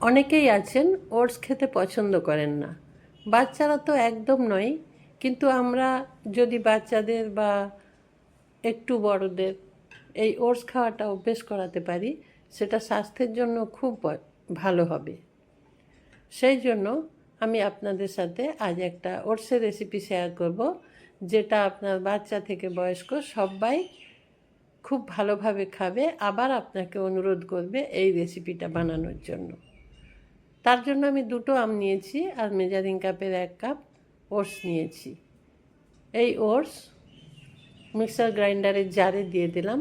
অনেকেই আছেন ওটস খেতে পছন্দ করেন না। বাচ্চারা তো একদম নয়, কিন্তু আমরা যদি বাচ্চাদের বা একটু বড়দের এই ওটস খাওয়াটা অভ্যেস করাতে পারি, সেটা স্বাস্থ্যের জন্য খুব ভালো হবে। সেই জন্য আমি আপনাদের সাথে আজ একটা ওটসের রেসিপি শেয়ার করব, যেটা আপনার বাচ্চা থেকে বয়স্ক সবাই খুব ভালোভাবে খাবে, আবার আপনাকে অনুরোধ করবে এই রেসিপিটা বানানোর জন্য। তার জন্য আমি 2টো আম নিয়েছি আর মেজারিং কাপের 1 কাপ ওটস নিয়েছি। এই ওটস মিক্সার গ্রাইন্ডারের জারে দিয়ে দিলাম,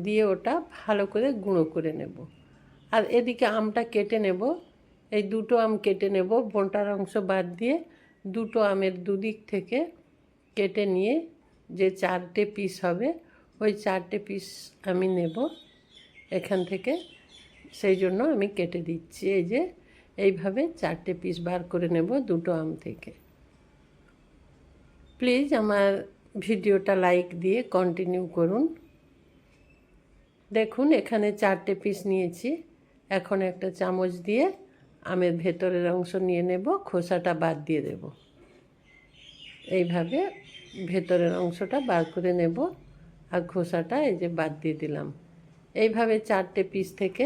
দিয়ে ওটা ভালো করে গুঁড়ো করে নেব। আর এদিকে আমটা কেটে নেব। এই 2টো আম কেটে নেব, বোঁটার অংশ বাদ দিয়ে 2টো আমের দুদিক থেকে কেটে নিয়ে যে 4টে পিস হবে, ওই 4টে পিস আমি নেব এখান থেকে। সেই জন্য আমি কেটে দিচ্ছি। এই যে এইভাবে 4টে পিস বার করে নেব 2টো আম থেকে। প্লিজ আমার ভিডিওটা লাইক দিয়ে কন্টিনিউ করুন। দেখুন এখানে 4টে পিস নিয়েছি। এখন একটা চামচ দিয়ে আমের ভেতরের অংশ নিয়ে নেব, খোসাটা বাদ দিয়ে দেব। এইভাবে ভেতরের অংশটা বার করে নেব আর খোসাটা এই যে বাদ দিয়ে দিলাম। এইভাবে 4টে পিস থেকে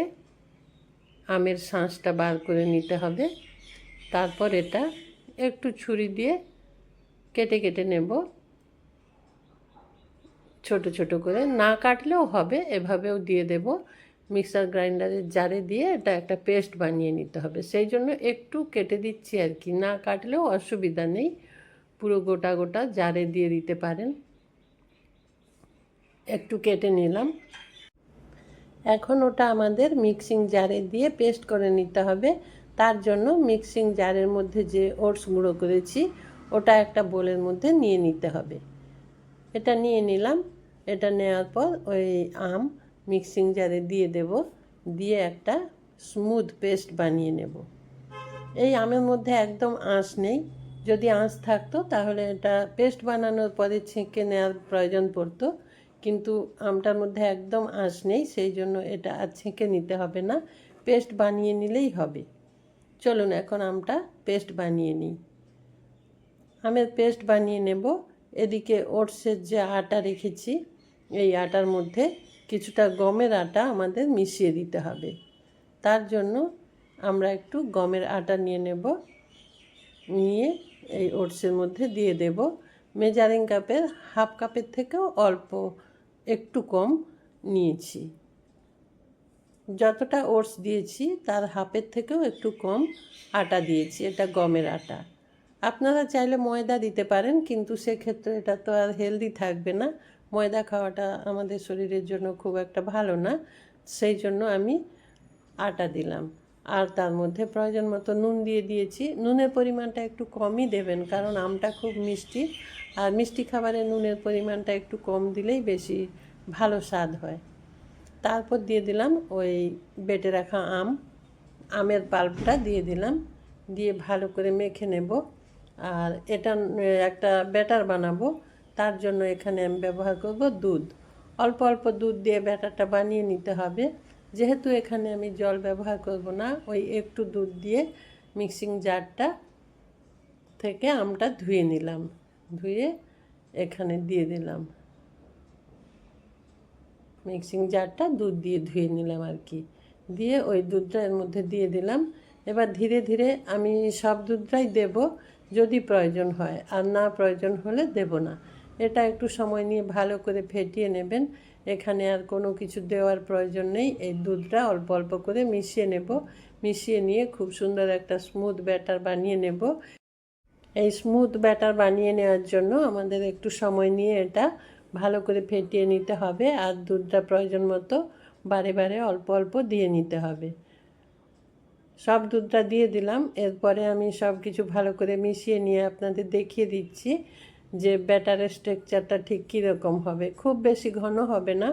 আমের শাঁসটা বার করে নিতে হবে। তারপর এটা একটু ছুরি দিয়ে কেটে কেটে নেব, ছোট ছোট করে। না কাটলেও হবে, এভাবেও দিয়ে দেব। মিক্সার গ্রাইন্ডারের জারে দিয়ে এটা একটা পেস্ট বানিয়ে নিতে হবে, সেই জন্য একটু কেটে দিচ্ছি আর কি। না কাটলেও অসুবিধা নেই, পুরো গোটা গোটা জারে দিয়ে দিতে পারেন। একটু কেটে নিলাম। এখন ওটা আমাদের মিক্সিং জারে দিয়ে পেস্ট করে নিতে হবে। তার জন্য মিক্সিং জারের মধ্যে যে ওটস গুঁড়ো করেছি ওটা একটা বোলের মধ্যে নিয়ে নিতে হবে। এটা নিয়ে নিলাম। এটা নেওয়ার পর ওই আম মিক্সিং জারে দিয়ে দেব, দিয়ে একটা স্মুথ পেস্ট বানিয়ে নেব। এই আমের মধ্যে একদম আঁশ নেই, যদি আঁশ থাকতো তাহলে এটা পেস্ট বানানোর পরে ছেঁকে নেওয়ার প্রয়োজন পড়তো, কিন্তু আমটার মধ্যে একদম আঁশ নেই, সেই জন্য এটা আর ছেঁকে নিতে হবে না, পেস্ট বানিয়ে নিলেই হবে। চলুন এখন আমটা পেস্ট বানিয়ে নিই। আমের পেস্ট বানিয়ে নেব। এদিকে ওটসের যে আটা রেখেছি, এই আটার মধ্যে কিছুটা গমের আটা আমাদের মিশিয়ে দিতে হবে। তার জন্য আমরা একটু গমের আটা নিয়ে নেব, নিয়ে এই ওটসের মধ্যে দিয়ে দেব। মেজারিং কাপের হাফ কাপের থেকেও অল্প একটু কম নিয়েছি। যতটা ওটস দিয়েছি তার হাফের থেকেও একটু কম আটা দিয়েছি। এটা গমের আটা। আপনারা চাইলে ময়দা দিতে পারেন, কিন্তু সেক্ষেত্রে এটা তো আর হেলদি থাকবে না। ময়দা খাওয়াটা আমাদের শরীরের জন্য খুব একটা ভালো না, সেই জন্য আমি আটা দিলাম। আর তার মধ্যে প্রয়োজন মতো নুন দিয়ে দিয়েছি। নুনের পরিমাণটা একটু কমই দেবেন, কারণ আমটা খুব মিষ্টি, আর মিষ্টি খাবারে নুনের পরিমাণটা একটু কম দিলেই বেশি ভালো স্বাদ হয়। তারপর দিয়ে দিলাম ওই বেটে রাখা আমের পাল্পটা দিয়ে দিলাম, দিয়ে ভালো করে মেখে নেব। আর এটা একটা ব্যাটার বানাবো, তার জন্য এখানে আমি ব্যবহার করব দুধ। অল্প অল্প দুধ দিয়ে ব্যাটারটা বানিয়ে নিতে হবে। যেহেতু এখানে আমি জল ব্যবহার করব না, ওই একটু দুধ দিয়ে মিক্সিং জারটা থেকে আমটা ধুয়ে নিলাম, ধুয়ে এখানে দিয়ে দিলাম। মিক্সিং জারটা দুধ দিয়ে ধুয়ে নিলাম আর কি, দিয়ে ওই দুধটা এর মধ্যে দিয়ে দিলাম। এবার ধীরে ধীরে আমি সব দুধটাই দেব যদি প্রয়োজন হয়, আর না প্রয়োজন হলে দেব না। এটা একটু সময় নিয়ে ভালো করে ফেটিয়ে নেবেন। এখানে আর কোনো কিছু দেওয়ার প্রয়োজন নেই, এই দুধটা অল্প অল্প করে মিশিয়ে নেব। মিশিয়ে নিয়ে খুব সুন্দর একটা স্মুথ ব্যাটার বানিয়ে নেব। এই স্মুথ ব্যাটার বানিয়ে নেওয়ার জন্য আমাদের একটু সময় নিয়ে এটা ভালো করে ফেটিয়ে নিতে হবে, আর দুধটা প্রয়োজন মতো বারে বারে অল্প অল্প দিয়ে নিতে হবে। সব দুধটা দিয়ে দিলাম। এরপরে আমি সব কিছু ভালো করে মিশিয়ে নিয়ে আপনাদের দেখিয়ে দিচ্ছি যে ব্যাটারের স্ট্রাকচারটা ঠিক কীরকম হবে। খুব বেশি ঘন হবে না,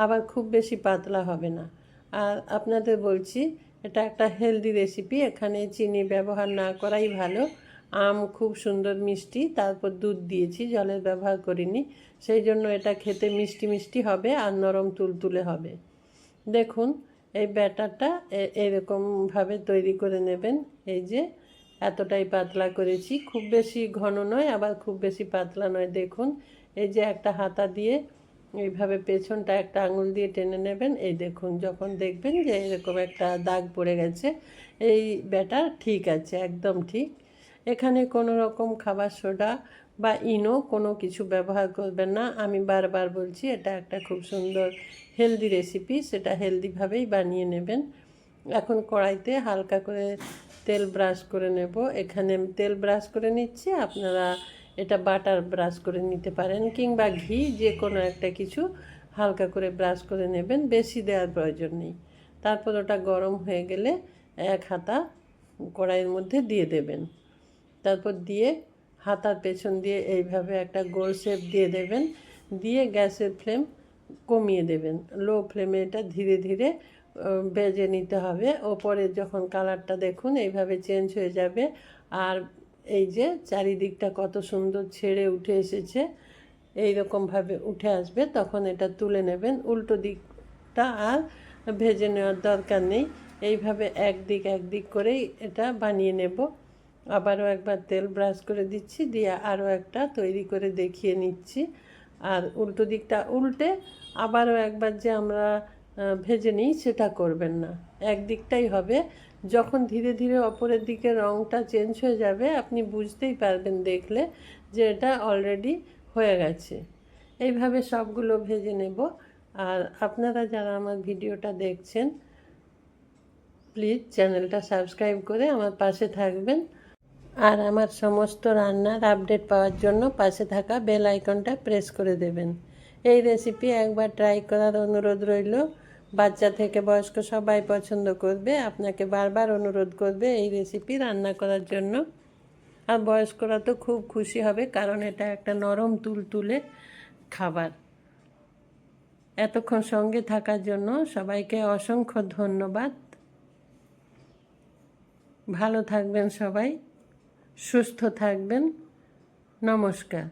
আবার খুব বেশি পাতলা হবে না। আর আপনাদের বলছি এটা একটা হেলদি রেসিপি, এখানে চিনি ব্যবহার না করাই ভালো। আম খুব সুন্দর মিষ্টি, তারপর দুধ দিয়েছি, জলের ব্যবহার করিনি, সেই জন্য এটা খেতে মিষ্টি মিষ্টি হবে আর নরম তুলতুলে হবে। দেখুন এই ব্যাটারটা এইরকমভাবে তৈরি করে নেবেন। এই যে এতটাই পাতলা করেছি, খুব বেশি ঘন নয় আবার খুব বেশি পাতলা নয়। দেখুন এই যে একটা হাতা দিয়ে এইভাবে পেছনটা একটা আঙুল দিয়ে টেনে নেবেন। এই দেখুন, যখন দেখবেন যে এরকম একটা দাগ পড়ে গেছে, এই ব্যাটার ঠিক আছে, একদম ঠিক। এখানে কোনো রকম খাবার সোডা বা ইনো কোনো কিছু ব্যবহার করবেন না। আমি বারবার বলছি, এটা একটা খুব সুন্দর হেলদি রেসিপি, সেটা হেলদিভাবেই বানিয়ে নেবেন। এখন কড়াইতে হালকা করে তেল ব্রাশ করে নেব। এখানে তেল ব্রাশ করে নিচ্ছি, আপনারা এটা বাটার ব্রাশ করে নিতে পারেন কিংবা ঘি, যে কোনো একটা কিছু হালকা করে ব্রাশ করে নেবেন, বেশি দেওয়ার প্রয়োজন নেই। তারপর ওটা গরম হয়ে গেলে এক হাতা কড়াইয়ের মধ্যে দিয়ে দেবেন। তারপর দিয়ে হাতার পেছন দিয়ে এইভাবে একটা গোল শেপ দিয়ে দেবেন। দিয়ে গ্যাসের ফ্লেম কমিয়ে দেবেন, লো ফ্লেমে এটা ধীরে ধীরে ভেজে নিতে হবে। ওপরে যখন কালারটা দেখুন এইভাবে চেঞ্জ হয়ে যাবে, আর এই যে চারিদিকটা কত সুন্দর ছেড়ে উঠে এসেছে, এই রকমভাবে উঠে আসবে, তখন এটা তুলে নেবেন। উল্টো দিকটা আর ভেজে নেওয়ার দরকার নেই, এইভাবে একদিক করেই এটা বানিয়ে নেব। আবারও একবার তেল ব্রাশ করে দিচ্ছি, দিয়ে আরও একটা তৈরি করে দেখিয়ে নিচ্ছি। আর উল্টো দিকটা উল্টে আবারও একবার যে আমরা ভেজে নিই সেটা করবেন না, একদিকটাই হবে। যখন ধীরে ধীরে অপরের দিকে রঙটা চেঞ্জ হয়ে যাবে, আপনি বুঝতেই পারবেন দেখলে যে এটা অলরেডি হয়ে গেছে। এইভাবে সবগুলো ভেজে নেব। আর আপনারা যারা আমার ভিডিওটা দেখছেন, প্লিজ চ্যানেলটা সাবস্ক্রাইব করে আমার পাশে থাকবেন। আর আমার সমস্ত রান্নার আপডেট পাওয়ার জন্য পাশে থাকা বেল আইকনটা প্রেস করে দেবেন। এই রেসিপি একবার ট্রাই করার অনুরোধ রইল। বাচ্চা থেকে বয়স্ক সবাই পছন্দ করবে, আপনাকে বারবার অনুরোধ করবে এই রেসিপি রান্না করার জন্য। আর বয়স্করা তো খুব খুশি হবে, কারণ এটা একটা নরম তুলতুলে খাবার। এতক্ষণ সঙ্গে থাকার জন্য সবাইকে অসংখ্য ধন্যবাদ। ভালো থাকবেন সবাই, সুস্থ থাকবেন। নমস্কার।